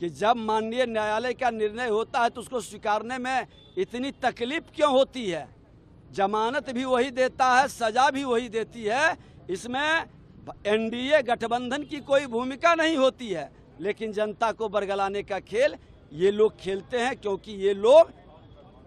S1: कि जब माननीय न्यायालय का निर्णय होता है तो उसको स्वीकारने में इतनी तकलीफ क्यों होती है। जमानत भी वही देता है, सजा भी वही देती है, इसमें एनडीए गठबंधन की कोई भूमिका नहीं होती है, लेकिन जनता को बरगलाने का खेल ये लोग खेलते हैं, क्योंकि ये लोग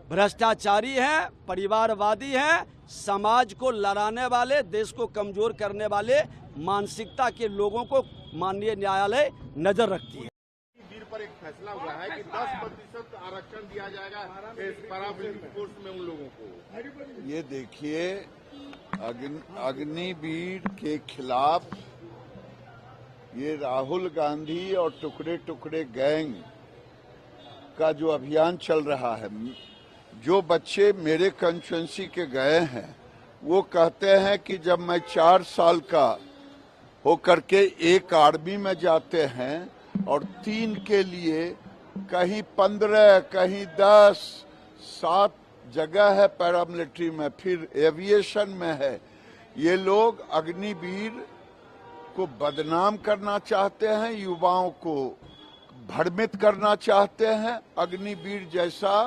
S1: भ्रष्टाचारी हैं, परिवारवादी हैं, समाज को लड़ाने वाले, देश को कमजोर करने वाले मानसिकता के लोगों को माननीय न्यायालय नजर रखती है।
S14: वीर पर एक फैसला हुआ है कि 10% आरक्षण दिया जाएगा पैरामिलिट्री फोर्स में उन लोगों को।
S22: ये देखिए, अग्निवीर के खिलाफ ये राहुल गांधी और टुकड़े टुकड़े गैंग का जो अभियान चल रहा है, जो बच्चे मेरे कंस्टिट्यूएंसी के गए हैं वो कहते हैं कि जब मैं 4 साल का होकर के एक आर्मी में जाते हैं और 3 के लिए कहीं 15, कहीं 10, 7 जगह है पैरामिलिट्री में, फिर एविएशन में है। ये लोग अग्निवीर को बदनाम करना चाहते हैं, युवाओं को भ्रमित करना चाहते हैं। अग्निवीर जैसा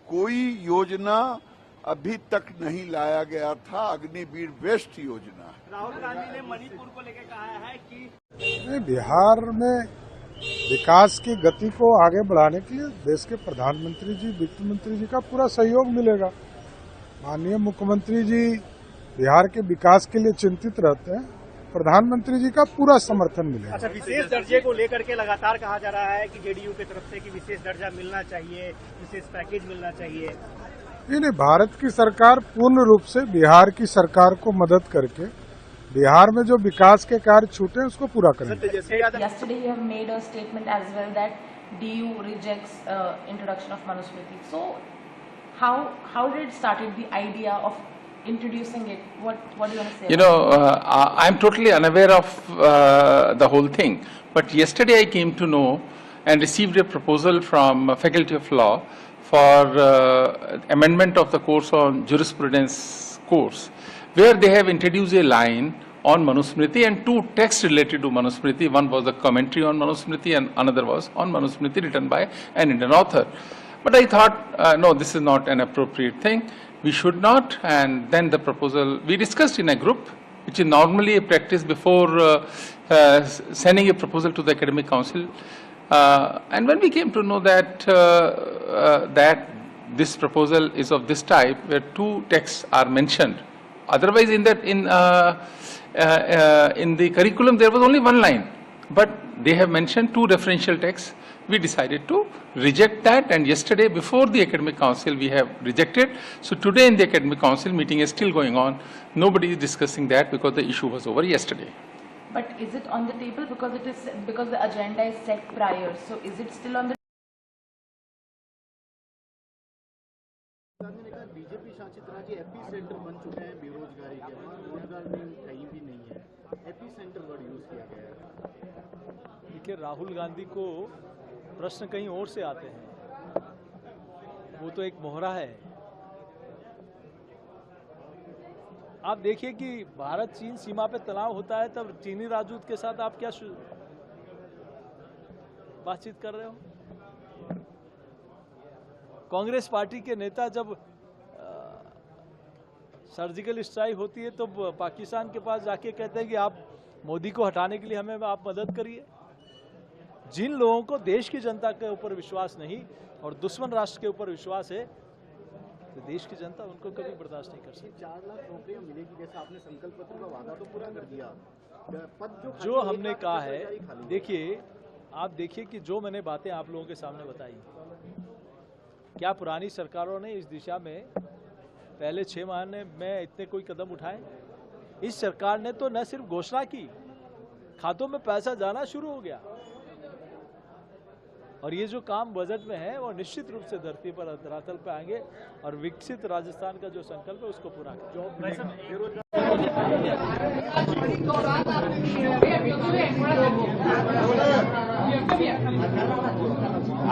S22: कोई योजना अभी तक नहीं लाया गया था, अग्निवीर बेस्ट योजना है।
S5: राहुल गांधी ने मणिपुर को लेकर कहा है कि
S9: बिहार में विकास की गति को आगे बढ़ाने के लिए देश के प्रधानमंत्री जी, वित्त मंत्री जी का पूरा सहयोग मिलेगा। माननीय मुख्यमंत्री जी बिहार के विकास के लिए चिंतित रहते हैं, प्रधानमंत्री जी का पूरा समर्थन मिलेगा।
S5: अच्छा, विशेष दर्जे को लेकर के लगातार कहा जा रहा है कि जेडीयू की तरफ से कि विशेष दर्जा मिलना चाहिए, विशेष पैकेज मिलना चाहिए।
S9: नहीं, भारत की सरकार पूर्ण रूप से बिहार की सरकार को मदद करके बिहार में जो विकास के कार्य छूटे हैं उसको पूरा करेंगे।
S23: Yesterday you have made a statement as well that DU rejects introduction of Manusmriti. So how did it started the idea of introducing it. What do you want to say?
S2: You know, I'm totally unaware of the whole thing. But yesterday I came to know and received a proposal from Faculty of Law for amendment of the course on jurisprudence course, where they have introduced a line on Manusmriti and two texts related to Manusmriti. One was a commentary on Manusmriti and another was on Manusmriti written by an Indian author. But I thought, no, this is not an appropriate thing. We should not. And then the proposal, we discussed in a group, which is normally a practice before sending a proposal to the Academic Council. And when we came to know that that this proposal is of this type, where two texts are mentioned, otherwise in the curriculum there was only one line, but they have mentioned two referential texts. We decided to reject that, and yesterday before the Academic Council we have rejected. So today in the Academic Council meeting is still going on. Nobody is discussing that because the issue was over yesterday.
S23: But is it on the table because the agenda is set prior? So is it still on the
S4: BJP शासित राज्य AP centre बन चुके हैं बेरोजगारी के, रोजगार कहीं भी नहीं है, एपी सेंटर वर्ड यूज किया गया है।
S6: देखिए, राहुल गांधी को प्रश्न कहीं और से आते हैं, वो तो एक मोहरा है। आप देखिए कि भारत चीन सीमा पे तनाव होता है, तब चीनी राजदूत के साथ आप क्या बातचीत कर रहे हो? कांग्रेस पार्टी के नेता जब सर्जिकल स्ट्राइक होती है तो पाकिस्तान के पास जाके कहते हैं कि आप मोदी को हटाने के लिए हमें आप मदद करिए। जिन लोगों को देश की जनता के ऊपर विश्वास नहीं और दुश्मन राष्ट्र के ऊपर विश्वास है, तो देश की जनता उनको कभी बर्दाश्त नहीं कर सकती।
S4: 4 लाख नौकरियां मिलेगी जैसा आपने संकल्प पत्र का वादा तो पूरा कर दिया, पद
S6: जो हमने कहा है, देखिए आप देखिए कि जो मैंने बातें आप लोगों के सामने बताई, क्या पुरानी सरकारों ने इस दिशा में पहले 6 महीने में इतने कोई कदम उठाए? इस सरकार ने तो न सिर्फ घोषणा की, खातों में पैसा जाना शुरू हो गया, और ये जो काम बजट में है वो निश्चित रूप से धरती पर धरातल पे आएंगे और विकसित राजस्थान का जो संकल्प है उसको पूरा करेंगे।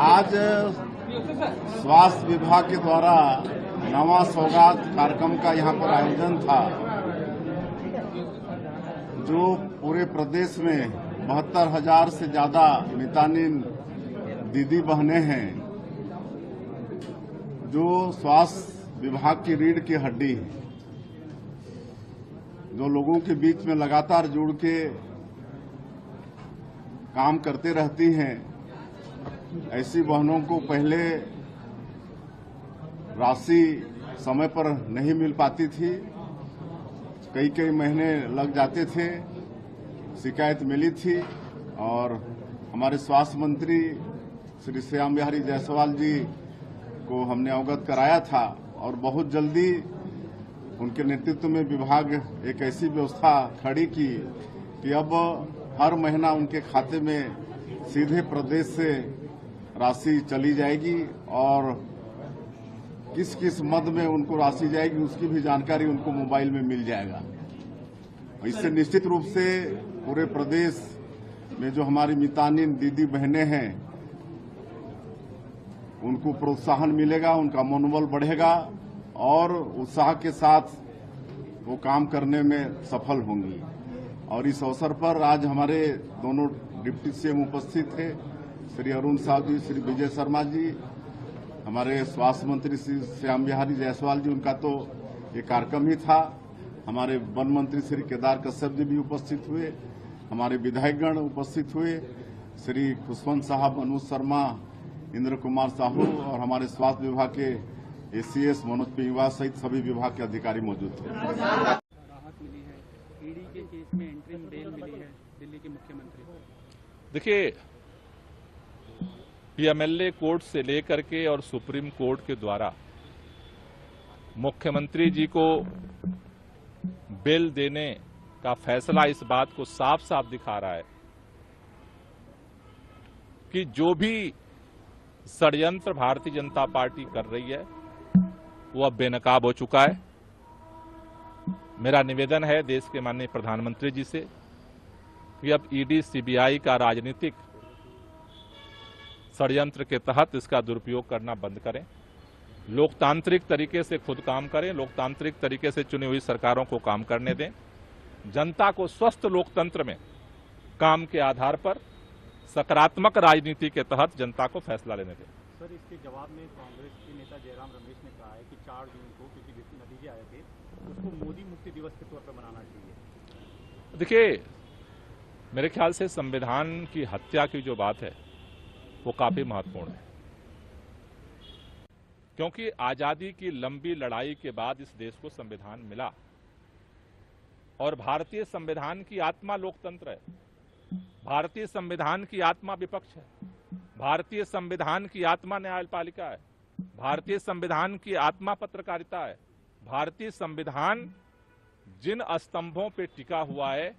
S22: आज स्वास्थ्य विभाग के द्वारा नवा सौगात कार्यक्रम का यहाँ पर आयोजन था, जो पूरे प्रदेश में 72,000 से ज्यादा मितानिन दीदी बहने हैं, जो स्वास्थ्य विभाग की रीढ़ की हड्डी है, जो लोगों के बीच में लगातार जुड़ के काम करते रहती हैं। ऐसी बहनों को पहले राशि समय पर नहीं मिल पाती थी, कई महीने लग जाते थे, शिकायत मिली थी, और हमारे स्वास्थ्य मंत्री श्री श्याम बिहारी जायसवाल जी को हमने अवगत कराया था, और बहुत जल्दी उनके नेतृत्व में विभाग एक ऐसी व्यवस्था खड़ी की कि अब हर महीना उनके खाते में सीधे प्रदेश से राशि चली जाएगी, और किस किस मद में उनको राशि जाएगी उसकी भी जानकारी उनको मोबाइल में मिल जाएगा। इससे निश्चित रूप से पूरे प्रदेश में जो हमारी मितानिन दीदी बहनें हैं उनको प्रोत्साहन मिलेगा, उनका मनोबल बढ़ेगा और उत्साह के साथ वो काम करने में सफल होंगी। और इस अवसर पर आज हमारे दोनों डिप्टी सीएम उपस्थित थे, श्री अरुण साहु जी, श्री विजय शर्मा जी, हमारे स्वास्थ्य मंत्री श्री श्याम बिहारी जायसवाल जी, उनका तो ये कार्यक्रम ही था। हमारे वन मंत्री श्री केदार कश्यप जी भी उपस्थित हुए, हमारे विधायकगण उपस्थित हुए, श्री खुशवंत साहब, अनुज शर्मा, इंद्र कुमार साहू और हमारे स्वास्थ्य विभाग के एसीएस मनोज पिंगवा सहित सभी विभाग के अधिकारी मौजूद थे।
S5: राहत मिली है, ईडी के केस में इंटरिम बेल मिली है दिल्ली के मुख्यमंत्री को।
S24: देखिए, पीएमएलए कोर्ट से लेकर के और सुप्रीम कोर्ट के द्वारा मुख्यमंत्री जी को बेल देने का फैसला इस बात को साफ साफ दिखा रहा है कि जो भी षड्यंत्र भारतीय जनता पार्टी कर रही है वो अब बेनकाब हो चुका है। मेरा निवेदन है देश के माननीय प्रधानमंत्री जी से कि अब ईडी सीबीआई का राजनीतिक षड्यंत्र के तहत इसका दुरुपयोग करना बंद करें, लोकतांत्रिक तरीके से खुद काम करें, लोकतांत्रिक तरीके से चुनी हुई सरकारों को काम करने दें, जनता को स्वस्थ लोकतंत्र में काम के आधार पर सकारात्मक राजनीति के तहत जनता को फैसला लेने दें।
S4: सर, इसके जवाब में कांग्रेस के नेता जयराम रमेश ने कहा है कि 4 जून को, क्योंकि जितने नतीजे आए थे, उसको मोदी मुक्ति दिवस के तौर पर मनाना चाहिए।
S24: देखिए, मेरे ख्याल से संविधान की हत्या की जो बात है वो काफी महत्वपूर्ण है, क्योंकि आजादी की लंबी लड़ाई के बाद इस देश को संविधान मिला और भारतीय संविधान की आत्मा लोकतंत्र है, भारतीय संविधान की आत्मा विपक्ष है, भारतीय संविधान की आत्मा न्यायपालिका है, भारतीय संविधान की आत्मा पत्रकारिता है। भारतीय संविधान जिन स्तंभों पे टिका हुआ है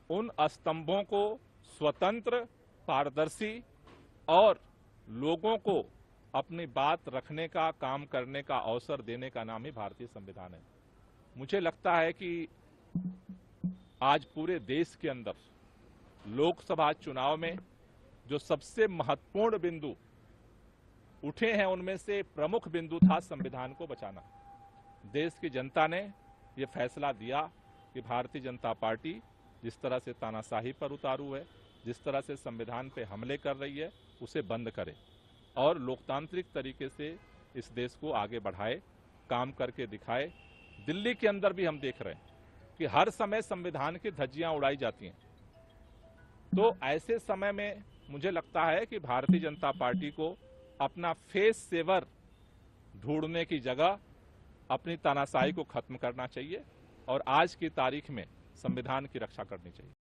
S24: उन स्तंभों को स्वतंत्र, पारदर्शी और लोगों को अपनी बात रखने का, काम करने का अवसर देने का नाम ही भारतीय संविधान है। मुझे लगता है कि आज पूरे देश के अंदर लोकसभा चुनाव में जो सबसे महत्वपूर्ण बिंदु उठे हैं उनमें से प्रमुख बिंदु था संविधान को बचाना। देश की जनता ने यह फैसला दिया कि भारतीय जनता पार्टी जिस तरह से तानाशाही पर उतारू है, जिस तरह से संविधान पे हमले कर रही है, उसे बंद करे और लोकतांत्रिक तरीके से इस देश को आगे बढ़ाए, काम करके दिखाए। दिल्ली के अंदर भी हम देख रहे हैं कि हर समय संविधान की धज्जियां उड़ाई जाती हैं। तो ऐसे समय में मुझे लगता है कि भारतीय जनता पार्टी को अपना फेस सेवर ढूंढने की जगह अपनी तानाशाही को खत्म करना चाहिए और आज की तारीख में संविधान की रक्षा करनी चाहिए।